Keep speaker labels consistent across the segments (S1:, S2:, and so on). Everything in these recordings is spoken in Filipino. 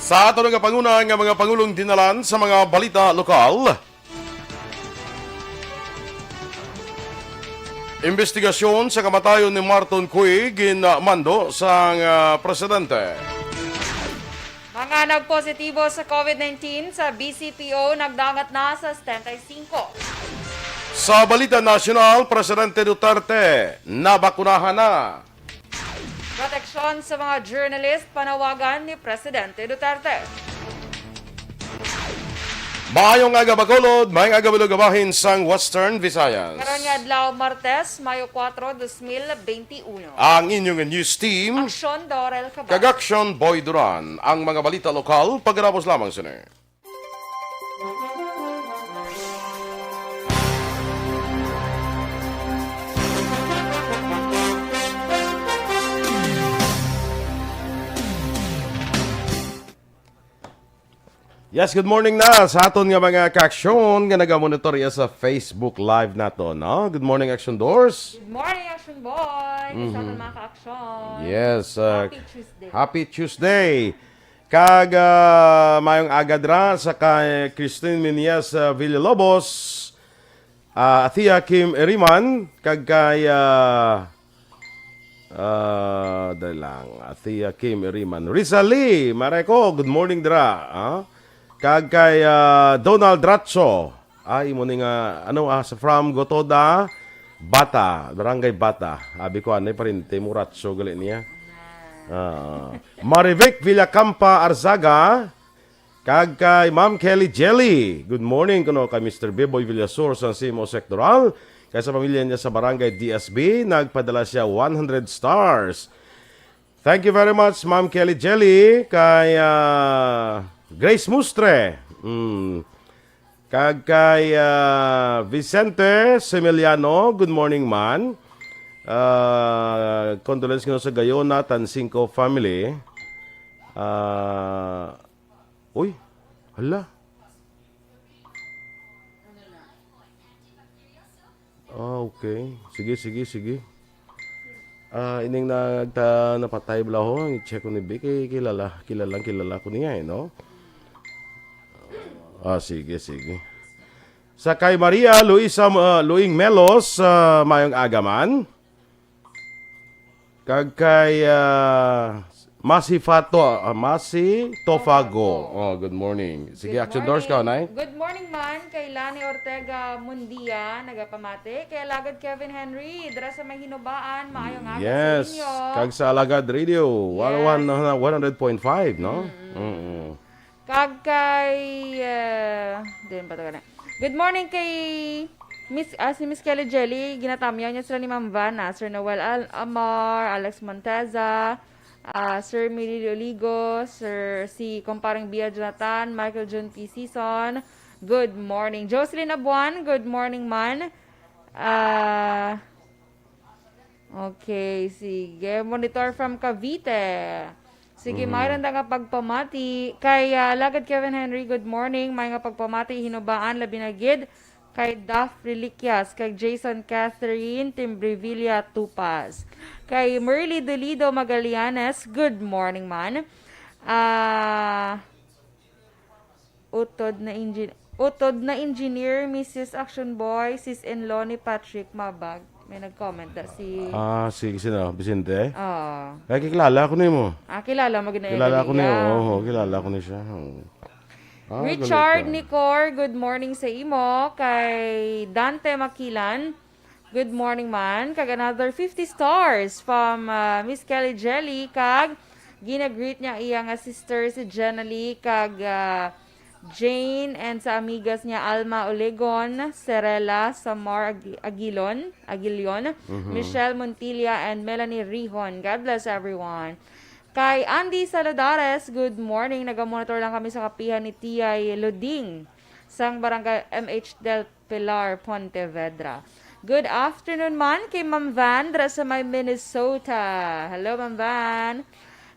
S1: Sa ato nga panguna nga mga pangulong dinalan sa mga balita lokal. Investigasyon sa kamatayon ni Marton Cui ginmando sa presidente.
S2: Mga nagpositibo sa COVID-19 sa BCPO nagdangat na sa 75.
S1: Sa balita nasyonal, Presidente Duterte nabakunahan na.
S2: Proteksyon sa mga journalist panawagan ni Presidente Duterte.
S1: Maayong aga Bacolod, maayong aga Bilugabahin sang Western Visayas.
S2: Karong adlaw Martes, Mayo 4, 2021.
S1: Ang inyong news team,
S2: Aksyon Dorel Cabatu.
S1: Aksyon Boy Duran, ang mga balita lokal, pagkatapos lamang sini. Yes, good morning na sa aton nga mga ka-aksyon nga nagamonitor sa Facebook Live nato, no? Good morning, Action Doors.
S2: Good morning, Action Boy. Sa aton mga ka-aksyon.
S1: Yes.
S2: Happy Tuesday.
S1: Happy Tuesday. Kag mayong agadra sa kay Christine Minias Villalobos, Athea Kim Eriman, kag kay dali lang, Athea Kim Eriman. Rizali Mareko, good morning dra. Kag kay Donald Ratso. Ay mo ni nga from Gotoda, Bata, Barangay Bata. Abi ko anay pa rin Temo Ratso gali niya. Marivic Villacampa Arzaga. Kag kay Ma'am Kelly Jelly. Good morning kuno kay Mr. Beboy Villasur sa Simo Sectoral. Kay sa pamilya niya sa Barangay DSB, nagpadala siya 100 stars. Thank you very much, Ma'am Kelly Jelly. Kay Grace Mustre. Kag kay Vicente Semeliano. Good morning, man. Condolence ko sa Gayona Tansinco family. Uy, hala. Okay. Sige. Ining napatay bala ho, i-check ko ni Vic, kilala ko niya, no? Sige. Sa kay Maria Luing Melos, mayong agaman. Kag kay Masi Tofago. Good morning. Sige, Action Doors ka, Nay.
S2: Good morning man kay Lani Ortega Mundia, nagapamate. Kay Alagad Kevin Henry, dira sa may hinubaan, maayong aga
S1: Yes.
S2: sa inyo.
S1: Kag sa Alagad Radio, 100.5, no?
S2: Kag kay din pa to kana. Good morning kay si Miss Kelly Jelly, ginatamyaw niya sila ni Ma'am Vanna, Sir Noel Amar, Alex Monteza, Sir Mili Oligo, si Comparing Bia Jonathan, Michael John P. Season. Good morning. Jocelyn Abuan, good morning man. Okay, sige. Monitor from Cavite. Sige, mayroon nga pagpamati. Kay Lagad Kevin Henry, good morning. May nga pagpamati, hinubaan, labinagid. Kay Duff Reliquias, kay Jason Catherine, Timbrevilla Tupas. Kay Merly Dolido Magallanes, good morning man. Utod na engineer, Mrs. Action Boy, sis-in-law ni Patrick Mabag. May nag-comment na si...
S1: Sige, sino? Vicente?
S2: Oh.
S1: Kaya kilala ko na mo.
S2: Kilala mo gina.
S1: Kilala ko na yun. Kilala ko na siya.
S2: Richard Nicor, good morning sa imo. Kay Dante Makilan, good morning man. Kag another 50 stars from Miss Kelly Jelly. Kag ginagreet niya iya nga sister si Jenalie. Kag Jane and sa amigas niya Alma Olegon, Serela Samar Aguilion, Michelle Montilla and Melanie Rihon. God bless everyone. Kay Andy Saladares, good morning. Nagamonitor lang kami sa kapihan ni Tiyay Loding sang Barangay MH del Pilar, Pontevedra. Good afternoon man kay Ma'am Van dra sa may Minnesota. Hello Ma'am Van.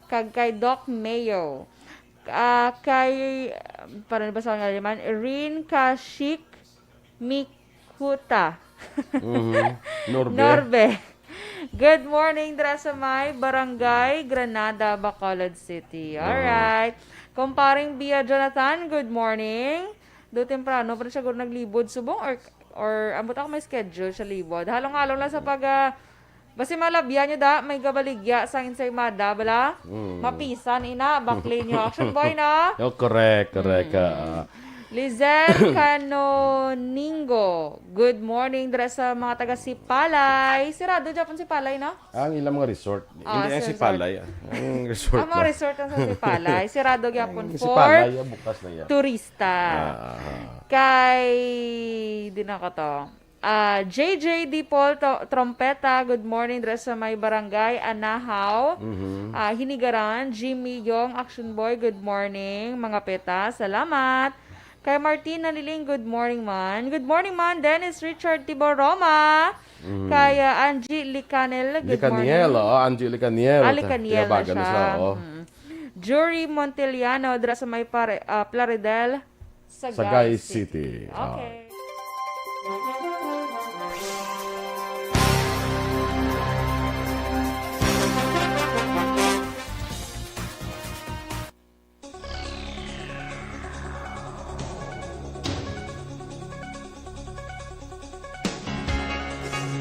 S2: Kag kay Doc Mayo. Kay para ba sa nga naman Rin Kashik Mikuta. Norbe. Good morning dra sa may Barangay Granada, Bacolod City. Alright. Kumparing Bia Jonathan, good morning. Do temprano pa rin siya naglibod subong or ambot ako may schedule siya libod. Halong-halong lang sa basi malabyan nyo da, may gabaligya sa insaymada, bala? Mapisan, ina, bakli nyo. Action boy, na?
S1: Oh, correct.
S2: Lizel Canoningo, good morning dira sa mga taga Sipalay. Sirado Japon Sipalay, no?
S1: Ang ilang mga resort. Hindi ang
S2: sa
S1: Sipalay. Ang resort
S2: Ang mga resort ang sa Sipalay. Sirado Japon for
S1: Sipalay, bukas na yan.
S2: turista. Kay, di na ko to. JJ Di Paul Trompeta, good morning dira sa may barangay Anahaw. Hinigaran, Jimmy Yong, Action Boy, good morning. Mga peta, salamat. Kay Martina Liling, good morning man. Good morning man, Dennis Richard Tiboroma. Kay Angie Licanel, good morning.
S1: Angie Licaniel.
S2: Licaniel na siya. Jury Monteliano, dira sa may Plaridel,
S1: Sagay City.
S2: Okay.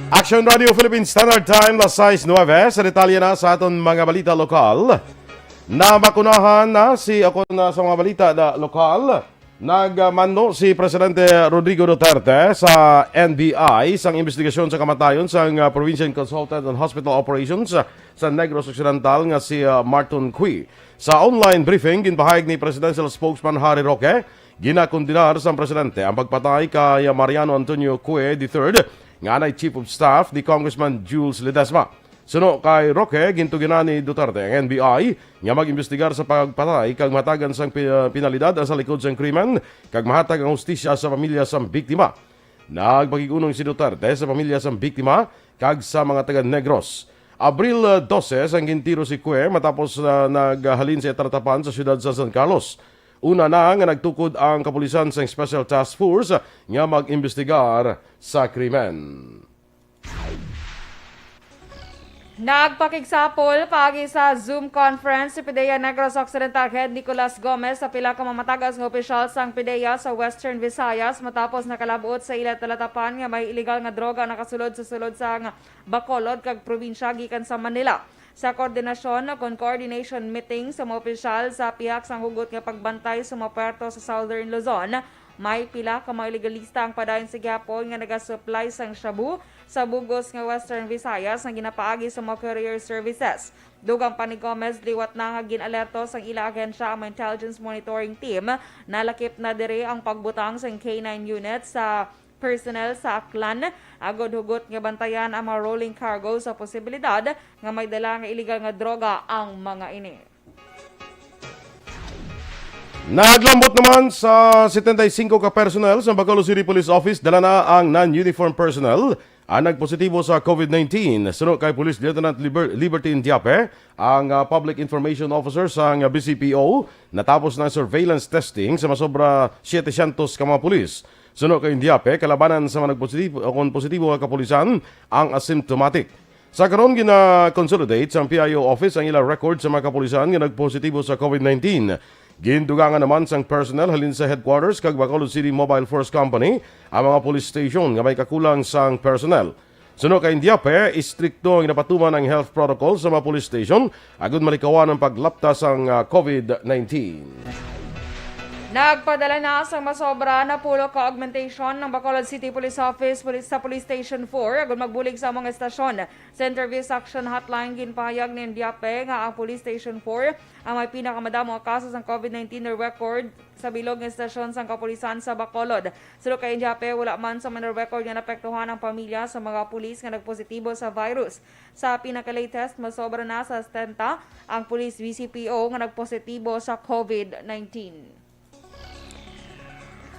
S1: Action Radio Philippines Standard Time, las 6:09. Sa detalye na sa aton mga balita lokal. Nabakunahan na ako na sa mga balita na lokal. Nagmando si Presidente Rodrigo Duterte sa NBI sang investigasyon sa kamatayon sang Provincial Consultant on Hospital Operations sa Negros Occidental nga si Martin Cui. Sa online briefing, ginpahayag ni Presidential Spokesman Harry Roque, ginakondinar sa Presidente ang pagpatay kay Mariano Antonio Cue III, nga anay Chief of Staff ni Congressman Jules Ledesma. Suno kay Roque, gintuginan ni Duterte ang NBI nga mag-imbestigar sa pagpatay kag matagan sang penalidad sa likod sang krimen kag mahatag ang hustisya sa pamilya sang biktima. Nagpagigunom si Duterte sa pamilya sang biktima kag sa mga taga Negros. Abril 12 ang gintiro si Cue matapos naghalin sa tratapan sa siyudad sa San Carlos. Una na nga nagtukod ang kapulisan sa Special Task Force nga mag-imbestigar sa krimen.
S2: Nagpakigsapol pagi sa Zoom conference si PDEA Negros Occidental Head Nicolas Gomez sa pila ka mamatagas nga opisyal sang PDEA sa Western Visayas matapos nakalabot sa ilat-talatapan nga may illegal nga droga nakasulod sa sulod sang Bacolod kag probinsya gikan sa Manila. Sa koordinasyon kon coordination meeting sa mga opisyal sa pihak sang hugot nga pagbantay sa mga puerto sa Southern Luzon, may pila ka mga ilegalista ang padayon sa gihapon nga nagasupply sang shabu sa bugos nga Western Visayas nga ginapaagi sa mga courier services. Dugang pa ni Gomez, liwat na nga ginalerto sang ila agensya ang intelligence monitoring team. Nalakip na diri ang pagbutang sang K9 unit sa personnel sa Aklan. Agod hugot nga bantayan ang mga rolling cargo sa posibilidad nga may dala nga illegal nga droga ang mga ini.
S1: Naglambot naman sa 75 ka personnel sa Bacolod City Police Office, dala na ang non-uniform personnel ang nagpositibo sa COVID-19. Sunod kay Police Lieutenant Liberty Indiape, ang Public Information Officer sa BCPO, natapos ng surveillance testing sa masobra 700 ka mga pulis. Sunod kay Indiape, kalabanan sa mga positibo nga kapulisan ang asymptomatic. Sa karon gina-consolidate sa PIO office ang ilang record sa mga kapulisan nga nagpositibo sa COVID-19. Gindugangan naman sang personnel halin sa headquarters kag Bacolod City Mobile Force Company ang mga police station nga may kakulang sang personnel. Sunod kay Indiape, istrikto ang napatuman ang health protocol sa mga police station agud malikawan ang paglapta sang COVID-19.
S2: Nagpadala na sa masobra na pulo ka augmentation ng Bacolod City Police Office sa Police Station 4 agad magbulig sa mga estasyon. Sa interview action hotline ginpahayag ni Indiape nga ang Police Station 4 ang may pinakamadamo nga kaso ng COVID-19 na record sa bilog ng estasyon sang kapulisan sa Bacolod. Sulod kay Indiape, wala man sa mga record nga napektuhan ang pamilya sa mga pulis nga nagpositibo sa virus. Sa pinaka-latest, masobra na sa 70 ang Police BCPO nga nagpositibo sa COVID-19.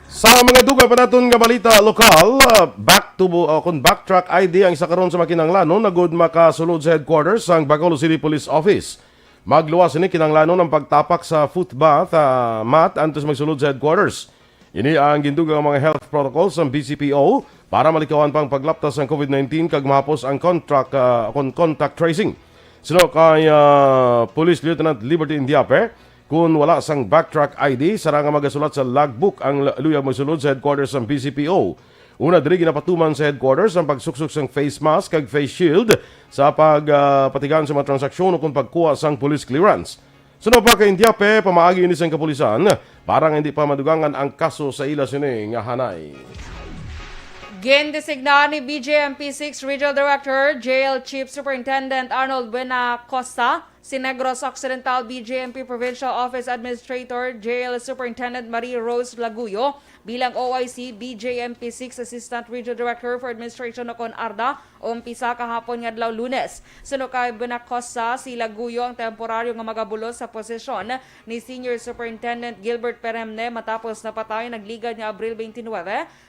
S1: Sa mga dugay pa naton nga balita lokal, backtrack ID ang isa karon sa makinanglanon na good makasulod sa headquarters sang Bacolod City Police Office. Magluwas ni kinanglanon ng pagtapak sa footbath mat antes magsulod sa headquarters. Ini ang gindugang mga health protocols ng BCPO para malikawan pang paglaptas ng COVID-19 kag mahapos ang contact tracing. Sino kay Police Lieutenant Liberty Indiape, kung wala sang backtrack ID, sara nga magasulat sa logbook ang luyag magsulod sa headquarters ng BCPO. Una diri ginapatuman sa headquarters ang pagsuksok sang face mask kag face shield sa pagpatigan sa mga transaksyon o kung pagkuha sang police clearance. Sunod pa kay Indiape, pamaagi ni sang kapulisan, parang hindi pa madugangan ang kaso sa ila sini nga hanay.
S2: Gindesignahan ni BJMP 6 Regional Director, Jail Chief Superintendent Arnold Buenacosta, si Negros Occidental BJMP Provincial Office Administrator, Jail Superintendent Marie Rose Laguyo, bilang OIC BJMP 6 Assistant Regional Director for Administration Nocon Arda, umpisa kahapon nga adlaw Lunes. Suno kay Buenacosta, si Laguyo ang temporaryo nga magabulos sa posisyon ni Senior Superintendent Gilbert Peremne matapos napatay nagligad nga Abril 29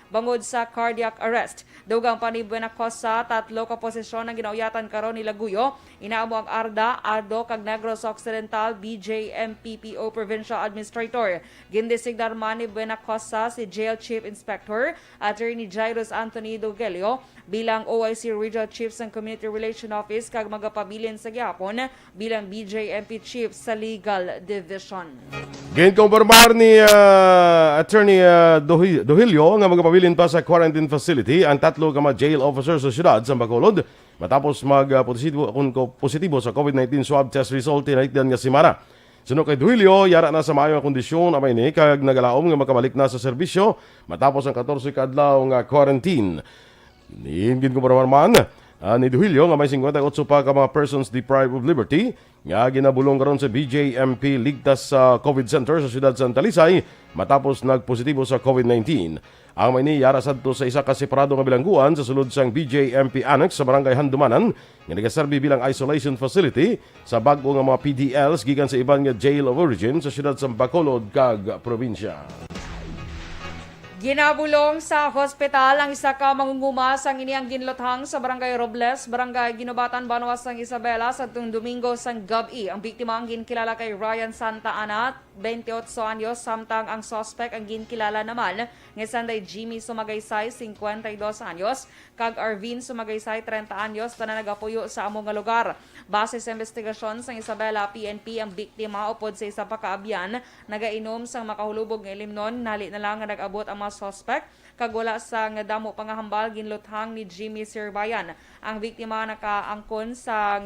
S2: bangod sa cardiac arrest. Dugang pa ni Buenacosta, 3 ka posisyon ang ginauyatan karon ni Laguyo. Inaamo ang Arda, Ardo, kag Negros Occidental, BJMPPO Provincial Administrator. Gindesignar man ni Buenacosta si Jail Chief Inspector, Attorney Jairus Anthony Dogelio, bilang OIC Regional Chief sa Community Relation Office kag magapabilin sa gihapon bilang BJMP Chief sa Legal Division.
S1: Ginkumpirmar ni Attorney Dohilio nga magpabilin pa sa quarantine facility ang 3 ka mga jail officers sa siyudad sa Bacolod matapos positibo sa COVID-19 swab test result tinaitan nga simana. Suno kay Dohilio, yara na sa maayong kondisyon amay ni kag nagalaom nga makabalik na sa serbisyo matapos ang 14 ka adlaw nga quarantine. Niingin ko man ni Dohilio nga may 58 pa ka mga persons deprived of liberty nga ginabulong karon sa BJMP ligtas sa COVID Center sa siyudad sa Talisay matapos nagpositibo sa COVID-19. Ang may niyara sadto sa isa ka separado nga bilangguan sa sulod sang BJMP Annex sa Barangay Handumanan nga nagaserbi bilang isolation facility sa bag-o nga mga PDLs gikan sa iban nga jail of origin sa siyudad sa Bacolod kag probinsya.
S2: Ginabulong sa hospital ang isa ka mangunguma sang iniyang ginlothang sa Barangay Robles, Barangay Ginobatan, Banawas sang Isabela sa tung Domingo sang gabi. Ang biktima ang ginkilala kay Ryan Santa Ana, 28 anyos, samtang ang suspect ang ginkilala naman nga Sanday Jimmy Sumagaysay, 52 anyos, kag Arvin Sumagaysay, 30 anyos, tanan nagapuyo sa among nga lugar. Base sa investigasyon sang Isabela PNP, ang biktima upod sa isa pa ka abyan nagainom sang makahulubog nga ilimnon, nali na lang nga nag-abot ang mga suspect kag wala sa nga damo pangahambal ginluthang ni Jimmy Sir Bayan. Ang biktima nakaangkon sa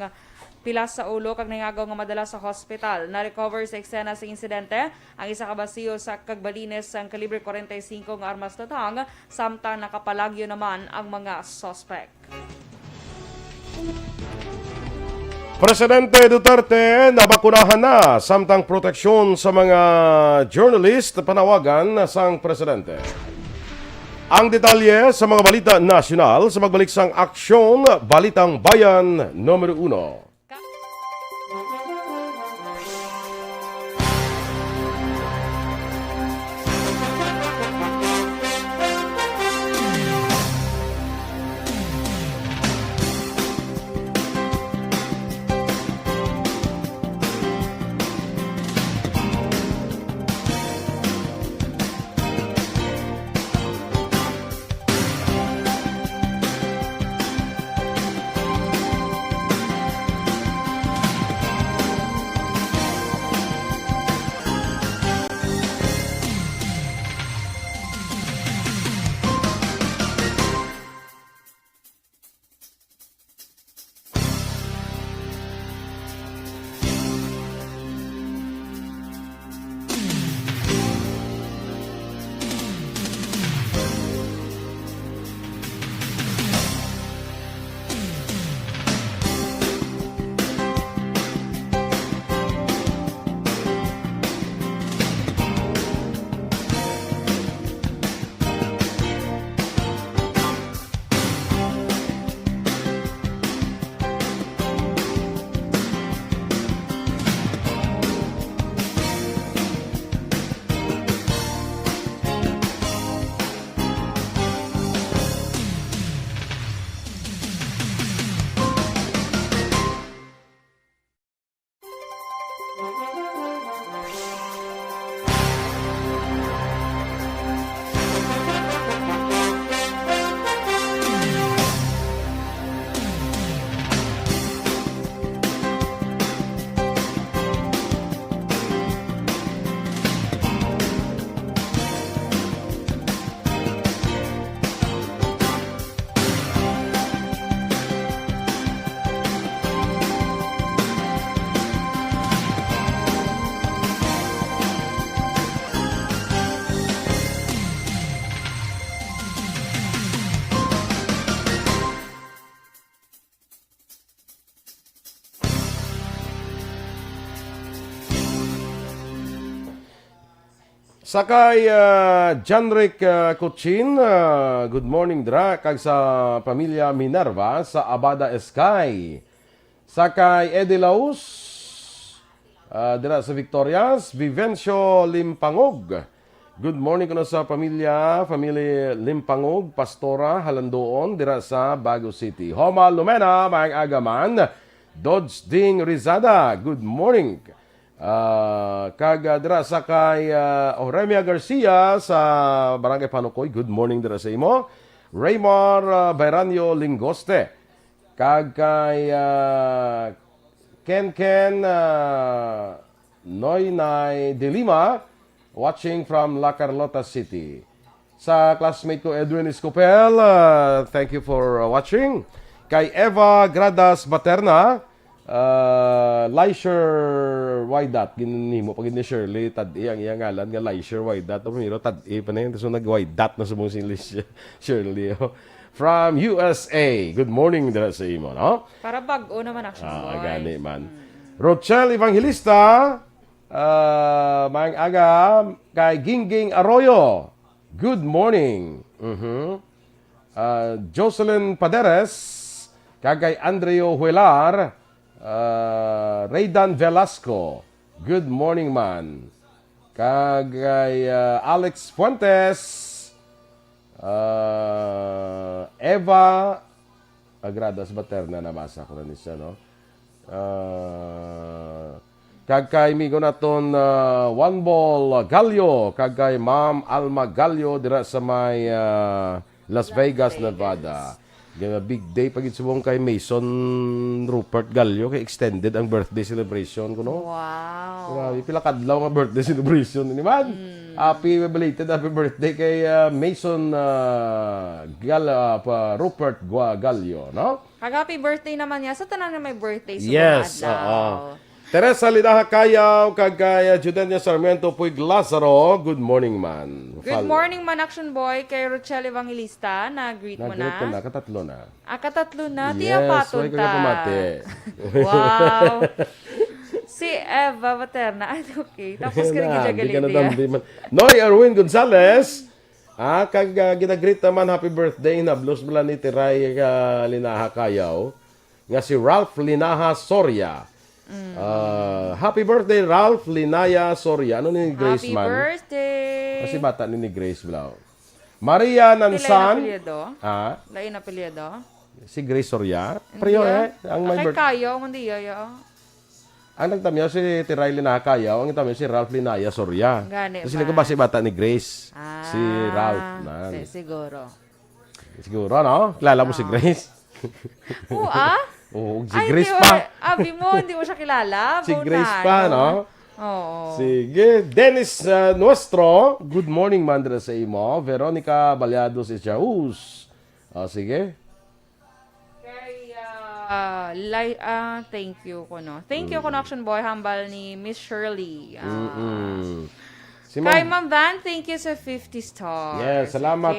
S2: pilas sa ulo kag nangagaw nga madala sa hospital. Na-recover sa eksena sa insidente ang isa ka basiyo sa kagbalines sang kalibre 45 nga armas tatang, samtang nakapalagyo naman ang mga suspect.
S1: Presidente Duterte nabakunahan na samtang proteksyon sa mga journalist panawagan sang presidente. Ang detalye sa mga balita nasyonal sa magbalik sang Aksyon, Balitang Bayan, Numero 1. Sakay Janric Kuchin, good morning dra kag sa pamilya Minerva sa Abada Eskay. Sakay Edilaus, dira sa Victorias, Vivencio Limpangog. Good morning kuno sa family Limpangog, Pastora Halandoon dira sa Baguio City. Homa Lumena, maayong agaman. Dodge Ding Rizada, good morning. Dira sa kay Oremia Garcia sa Barangay Panukoy, good morning dira sa imo. Raymar Bayranio Lingoste, kay Ken Noynay de Lima, watching from La Carlota City. Sa classmate ko Edwin Escopel, thank you for watching. Kay Eva Gradas Baterna, Leisure Waidat, ginimo pag ni Shirley tadi ang iyang ngalan nga Leisure Waidat, pero tadi pa na yun, so nag-Waidat na sa mong English Shirley. From USA, good morning dira sa imo, no?
S2: Para bag-o naman action boy.
S1: Gani man. Rochelle Evangelista, maayong aga kay Gingging Arroyo, good morning. Jocelyn Paderes, kay Andreo Huelar, Raydan Velasco, good morning man. Kagay Alex Fuentes, Eva Agradas Baterna, nabasa ko na niya, no? Kagay migo naton One Ball Gallo, kagay Ma'am Alma Gallo dira sa may Las Vegas, Nevada. Big day pagit subong kay Mason Rupert Gallo, kay extended ang birthday celebration ko, no?
S2: Wow.
S1: Grabe, pila kadlaw nga birthday celebration ni man. Happy birthday kay Mason Rupert Gallo, no?
S2: Happy birthday naman niya. Sa tanan na may birthday sa
S1: Yes,
S2: mga adlaw.
S1: Teresa Linaha Kayaw, kagaya Judenia Sarmiento Puig Lazaro, good morning man.
S2: Good morning man action boy kay Rochelle Evangelista, na-greet mo
S1: Nag-greet ko
S2: na.
S1: na, katatlo na.
S2: Katatlo na,
S1: Yes,
S2: tiya paton
S1: why ko
S2: ta.
S1: na pumati.
S2: Wow. Si Eva Materna. Ay, okay. Tapos ka rin
S1: Di ka na
S2: niya.
S1: dambi man. Noy Erwin Gonzalez, gina-greet naman happy birthday na blues mula ni Tiray Linaha Kayaw, nga si Ralph Linaha Soria. Happy birthday Ralph Linaya Soria. Ano ni Grace
S2: Happy
S1: man?
S2: birthday.
S1: Kasi bata ni Grace Blau. Maria Nansan.
S2: Lain apelyido.
S1: Si Grace Soria. Priyo ang may birthday.
S2: Kayo, hindi yo.
S1: Ang nagtamyo si Tiray Linaha Kayaw, ang nagtamyo si Ralph Linaya Soria.
S2: Gani
S1: Kasi
S2: ba?
S1: ba si bata ni Grace? Si Ralph.
S2: Siguro.
S1: Siguro, no? Kilala mo si Grace?
S2: Oo,
S1: Oo, si Grace pa.
S2: Abi mo, hindi mo siya kilala.
S1: Si Grace pa, no?
S2: Oo.
S1: Sige. Dennis Nuestro, good morning, Mandra sa imo. Veronica Baliados Echaus. Sige.
S2: Thank you ko, no? Thank you ko, no, Action Boy. Hambal ni Miss Shirley.
S1: Si
S2: Kay Ma'am Van, thank you sa 50 stars.
S1: Yes, salamat,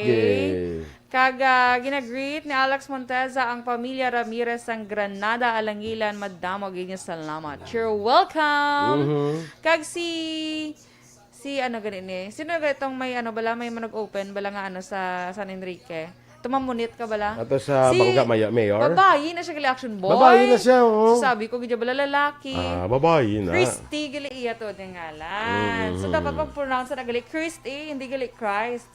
S2: Ginagreet ni Alex Monteza ang pamilya Ramirez ng Granada, Alangilan, madamo, ganyan salamat. You're welcome. Kag si ano ganin eh. Sino ganitong may ano bala, may manag-open bala nga ano sa San Enrique. Tumamunit ka bala.
S1: Ato sa Bangga Mayor.
S2: Babayi na siya gali Action Boy.
S1: Babayi na siya, oh.
S2: So, sabi ko, gidya bala lalaki.
S1: Babayi na.
S2: Christy, gali iya to, di ngalan. So, dapat pag-pronounce na gali Christy, hindi gali Christ.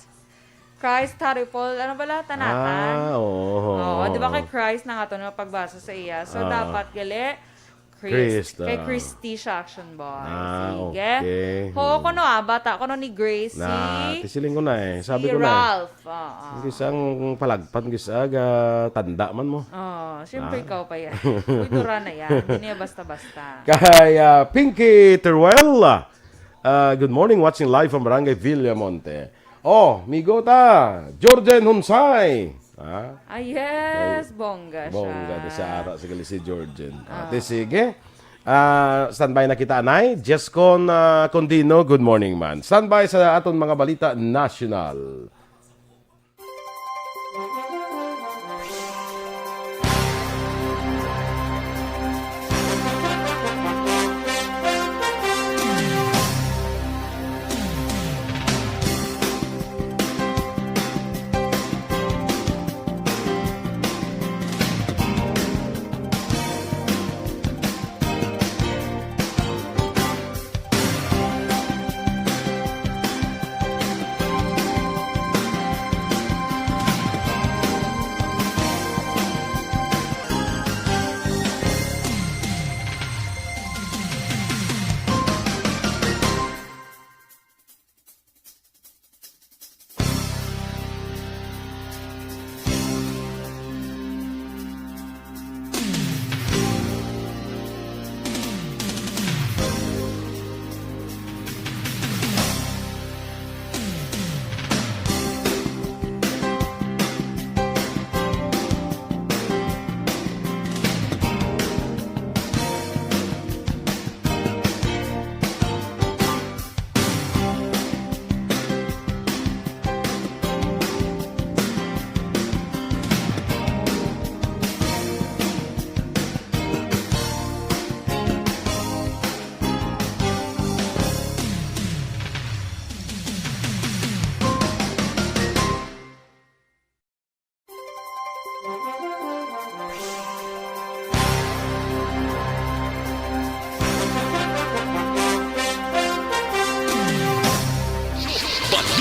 S2: Christ, Haripol, ano bala, tanatan. Oo, di ba kay Christ na nga to na pagbasa sa iya. So, dapat gali Christ. Kay Christy siya, Action Boy. Sige.
S1: Okay.
S2: Ho, kuno bata ko no ni Grace.
S1: Tisiling ko na eh. Sabi
S2: si
S1: ko na
S2: Ralph.
S1: Isang palagpan, tanda man mo.
S2: Siyempre ikaw pa yan. Duran na yan. Hindi niya basta-basta.
S1: Kaya Pinky Teruel, good morning, watching live from Barangay Villamonte. Migo ta, Jordan Hunsay.
S2: Yes, bongga siya.
S1: Bongga sa ara sa si Jordan. Sige. Standby na kita, anay. Jescon Condino, good morning man. Standby sa aton mga balita national.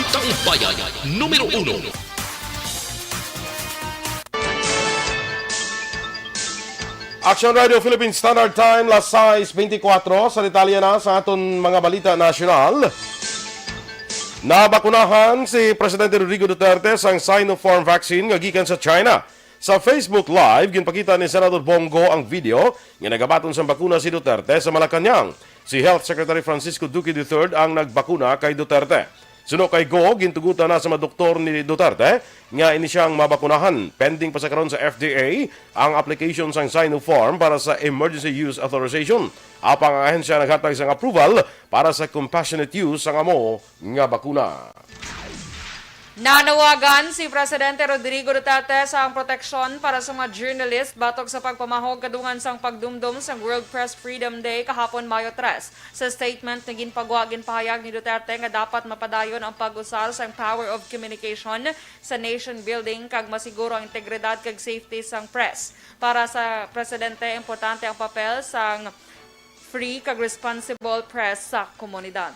S3: Balitang Bayan, Numero 1.
S1: Aksyon Radio Philippine Standard Time, las 6:24. Sa detalye na sa aton mga balita nasyonal. Nabakunahan si Presidente Rodrigo Duterte sang Sinopharm vaccine nga gikan sa China. Sa Facebook Live, ginpakita ni Senador Bongo ang video nga nagabaton sa bakuna si Duterte sa Malacanang. Si Health Secretary Francisco Duque III ang nagbakuna kay Duterte. Suno kay Go, gintugutan na sa mga doktor ni Duterte nga ini siyang mabakunahan. Pending pa sa karon sa FDA ang application sang Sinopharm para sa Emergency Use Authorization. Apang ang ahensya naghatag sang approval para sa compassionate use sang amo nga bakuna.
S2: Nanawagan si Presidente Rodrigo Duterte sa ang proteksyon para sa mga journalist batok sa pagpamahog kadungan sang pagdumdum sa World Press Freedom Day kahapon Mayo 3. Sa statement na ginpahayag ni Duterte nga dapat mapadayon ang pag-usal sang power of communication sa nation building kag masiguro ang integridad kag safety sang press. Para sa Presidente, importante ang papel sang free kag responsible press sa komunidad.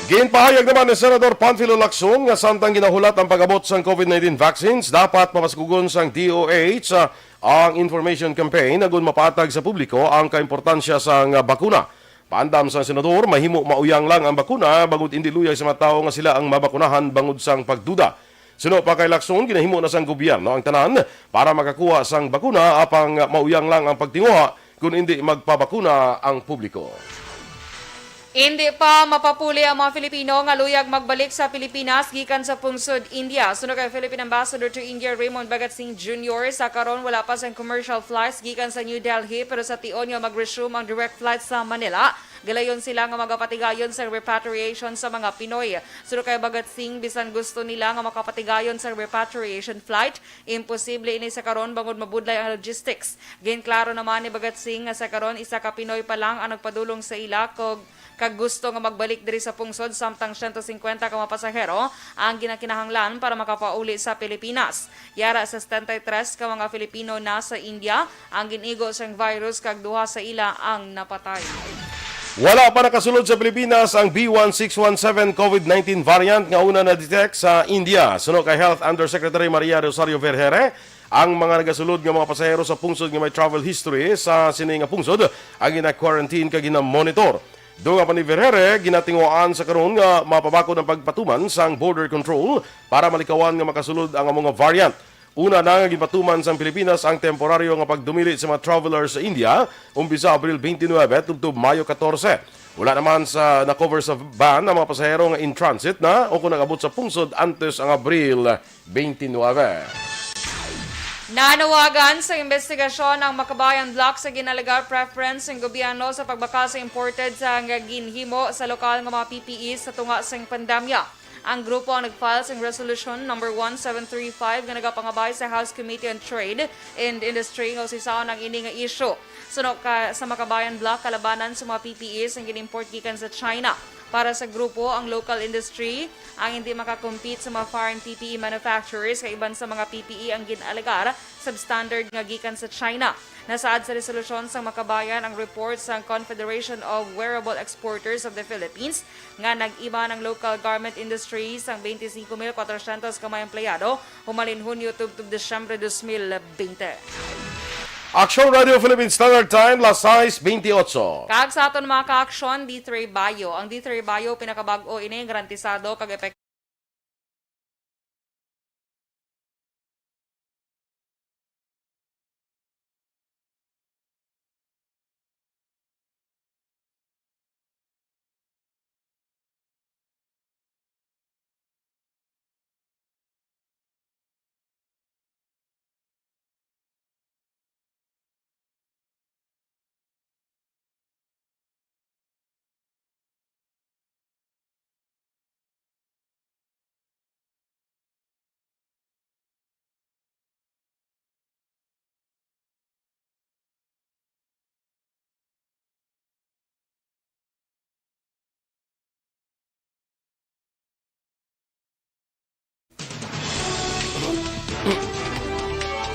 S1: Ginpahayag naman ni Senador Panfilo Lacson nga samtang ginahulat ang pag-abot sa COVID-19 vaccines, dapat mapaskugon sang DOH ang information campaign na gun mapatag sa publiko ang kaimportansya sa bakuna. Paandam sa Senador, mahimo mauyang lang ang bakuna bangod indi luyag sa mga tao nga sila ang mabakunahan bangod sang pagduda. Suno pa kay Lacson, ginahimo na sang gobyerno ang tanan para makakuha sang bakuna apang mauyang lang ang pagtinguha kung hindi magpabakuna ang publiko.
S2: Hindi pa mapapuli ang mga Filipino nga luyag magbalik sa Pilipinas gikan sa pungsod India. Sunod kay Philippine Ambassador to India Raymond Bagatsing Jr. sa karon wala pa sa commercial flights gikan sa New Delhi pero sa tion nga mag-resume ang direct flight sa Manila. Galayon sila nga magapatigayon sa repatriation sa mga Pinoy. Sunod kay Bagatsing, bisan gusto nila nga makapatigayon sa repatriation flight, imposible ini sa karon bangod mabudlay ang logistics. Ginklaro naman ni Bagatsing nga sa karon isa ka Pinoy pa lang ang nagpadulong sa ila kag gusto nga magbalik diri sa pungsod samtang 150 ka mga pasahero ang ginakinahanglan para makapauli sa Pilipinas. Yara sa 73 ka mga Filipino na sa India ang ginigo sang virus kag duha sa ila ang napatay.
S1: Wala pa nakasulod sa Pilipinas ang B1617 COVID-19 variant nga una na-detect sa India. Suno kay Health Undersecretary Maria Rosario Vergere, ang mga nagasulod nga mga pasahero sa pungsod nga may travel history sa sini nga pungsod ang gina-quarantine kag gina-monitor. Doon pa ni Vergere, ginatinguan sa karon nga mapabako ng pagpatuman sang border control para malikawan nga makasulod ang mga variant. Una na nga gipatuman sa Pilipinas ang temporaryo nga pagdumili sa mga travelers sa India, umpisa Abril 29 tubtob Mayo 14. Wala naman sa na-cover sa ban ang mga pasahero nga in transit na o kung nag-abot sa pungsod antes ang Abril 29.
S2: Nanawagan sa investigasyon ang Makabayan Block sa ginalagar preference ng gobyerno sa pagbaka sa imported sa ginhimo sa lokal nga mga PPE sa tunga sa pandemya. Ang grupo ang nag-file sa Resolution number 1735 nga nagapangabay sa House Committee on Trade and Industry nga usisaon ang ini nga issue. Sunod sa Makabayan Block, kalabanan sa mga PPEs ang ginimport gikan sa China. Para sa grupo, ang local industry ang hindi makakompete sa mga foreign PPE manufacturers kay iban sa mga PPE ang ginalagar substandard nga gikan sa China. Nasaad sa resolusyon sa Makabayan ang report sa Confederation of Wearable Exporters of the Philippines nga nag-iba ng local garment industry sang 25,400 ka mga empleyado humalin Hunyo tubtob Desyembre 2020.
S1: Aksyon Radio Philippine Standard Time, las 6:28.
S2: Kag sa aton mga ka-aksyon, D3 Bio. Ang D3 Bio pinakabag-o ini garantisado kag epektibo.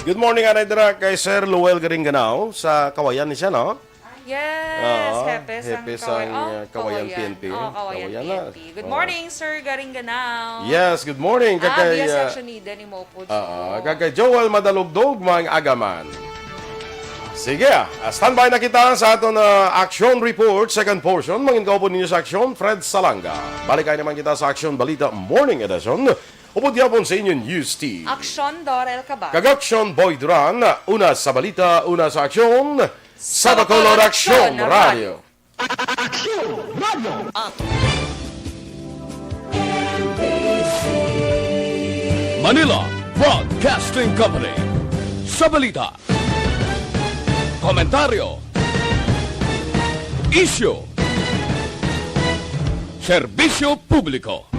S1: Good morning, Anay Dira, kay Sir Luel Garinganao sa Kawayan ni siya, no?
S2: Yes,
S1: Oo,
S2: Hepes ang
S1: Hepes ang, Kawayan PNP.
S2: Kawayan
S1: Kawayan na.
S2: PNP. Good
S1: Oo.
S2: morning, Sir Garinganao.
S1: Yes, good morning.
S2: Biya section ni Danny Mopo.
S1: Kagay Joel Madalugdog, mga agaman. Sige, standby na kita sa ato na Aksyon Report, second portion. Mangin po ninyo sa Aksyon, Fred Salanga. Balikay naman kita sa Aksyon Balita Morning Edition. Upod yapon sa inyong news team.
S2: Aksyon Dorel Cabatu.
S1: Kag-Aksyon Boy Duran, una sa balita, una sa aksyon, sa Bacolod Aksyon Radio.
S3: Manila Broadcasting Company. Sa balita. Komentaryo. Issue. Serbisyo publiko.